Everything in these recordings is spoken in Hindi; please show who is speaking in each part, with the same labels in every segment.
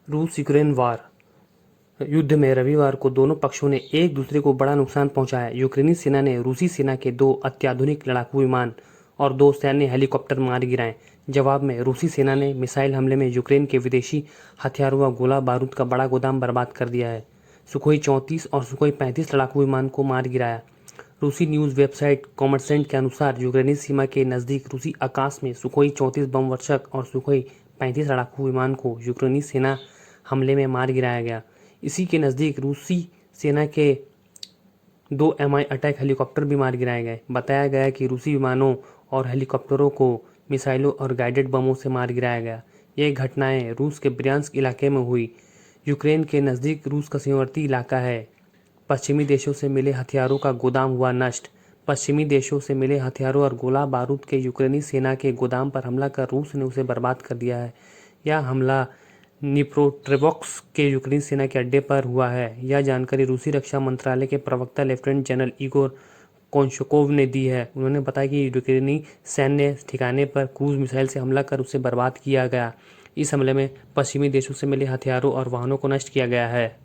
Speaker 1: रूस यूक्रेन वार युद्ध में रविवार को दोनों पक्षों ने एक दूसरे को बड़ा नुकसान पहुंचाया। यूक्रेनी सेना ने रूसी सेना के 2 अत्याधुनिक लड़ाकू विमान और 2 सैन्य हेलीकॉप्टर मार गिराए। जवाब में रूसी सेना ने मिसाइल हमले में यूक्रेन के विदेशी हथियारों व गोला बारूद का बड़ा गोदाम बर्बाद कर दिया है। सुखोई 34 और सुखोई 35 लड़ाकू विमान को मार गिराया। रूसी न्यूज़ वेबसाइट कॉमर्सेंट के अनुसार यूक्रेनी सीमा के नज़दीक रूसी आकाश में सुखोई 34 बम वर्षक और सुखोई 35 लड़ाकू विमान को यूक्रेनी सेना हमले में मार गिराया गया। इसी के नज़दीक रूसी सेना के 2 Mi अटैक हेलीकॉप्टर भी मार गिराए गए। बताया गया कि रूसी विमानों और हेलीकॉप्टरों को मिसाइलों और गाइडेड बमों से मार गिराया गया। ये घटनाएं रूस के ब्रियांस्क इलाके में हुई। यूक्रेन के नज़दीक रूस का सीमावर्ती इलाका है। पश्चिमी देशों से मिले हथियारों का गोदाम हुआ नष्ट। पश्चिमी देशों से मिले हथियारों और गोला बारूद के यूक्रेनी सेना के गोदाम पर हमला कर रूस ने उसे बर्बाद कर दिया है। यह हमला निप्रोट्रेवोक्स के यूक्रेनी सेना के अड्डे पर हुआ है। यह जानकारी रूसी रक्षा मंत्रालय के प्रवक्ता लेफ्टिनेंट जनरल इगोर कोंशकोव ने दी है। उन्होंने बताया कि यूक्रेनी सैन्य ठिकाने पर क्रूज मिसाइल से हमला कर उसे बर्बाद किया गया। इस हमले में पश्चिमी देशों से मिले हथियारों और वाहनों को नष्ट किया गया है।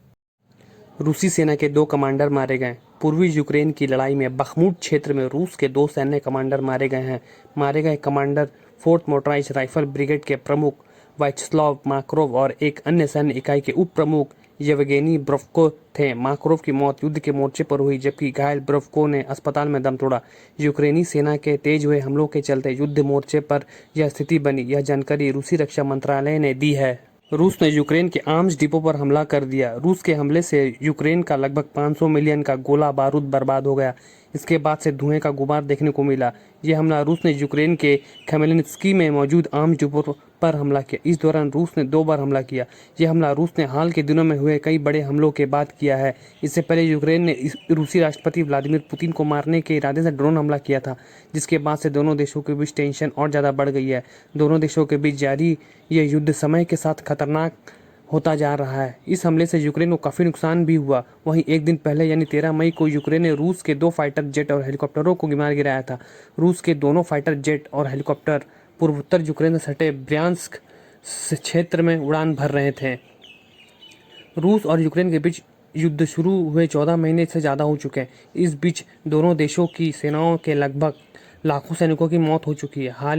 Speaker 1: रूसी सेना के 2 कमांडर मारे गए। पूर्वी यूक्रेन की लड़ाई में बख्मुट क्षेत्र में रूस के 2 सैन्य कमांडर मारे गए हैं। मारे गए commander 4th motorised rifle brigade के प्रमुख वाइचस्लाव माकरोव और एक अन्य सैन्य इकाई के उप प्रमुख येवगेनी ब्रोव्को थे। माकरोव की मौत युद्ध के मोर्चे पर हुई, जबकि घायल ब्रोव्को ने अस्पताल में दम तोड़ा। यूक्रेनी सेना के तेज हुए हमलों के चलते युद्ध मोर्चे पर यह स्थिति बनी। यह जानकारी रूसी रक्षा मंत्रालय ने दी है। रूस ने यूक्रेन के आर्म्स डिपो पर हमला कर दिया। रूस के हमले से यूक्रेन का लगभग 500 मिलियन का गोला बारूद बर्बाद हो गया। इसके बाद से धुएं का गुबार देखने को मिला। यह हमला रूस ने यूक्रेन के खमेल्नित्स्की में मौजूद आर्म्स डिपो पर हमला किया। इस दौरान रूस ने 2 बार हमला किया। यह हमला रूस ने हाल के दिनों में हुए कई बड़े हमलों के बाद किया है। इससे पहले यूक्रेन ने रूसी राष्ट्रपति व्लादिमीर पुतिन को मारने के इरादे से ड्रोन हमला किया था, जिसके बाद से दोनों देशों के बीच टेंशन और ज़्यादा बढ़ गई है। दोनों देशों के बीच जारी यह युद्ध समय के साथ खतरनाक होता जा रहा है। इस हमले से यूक्रेन को काफ़ी नुकसान भी हुआ। वहीं एक दिन पहले यानी 13 मई को यूक्रेन ने रूस के 2 फाइटर जेट और हेलीकॉप्टरों को मार गिराया था। रूस के दोनों फाइटर जेट और हेलीकॉप्टर पूर्वोत्तर यूक्रेन से सटे ब्रियांस्क क्षेत्र में उड़ान भर रहे थे। रूस और यूक्रेन के बीच युद्ध शुरू हुए 14 महीने से ज़्यादा हो चुके हैं। इस बीच दोनों देशों की सेनाओं के लगभग लाखों सैनिकों की मौत हो चुकी है। हाल ही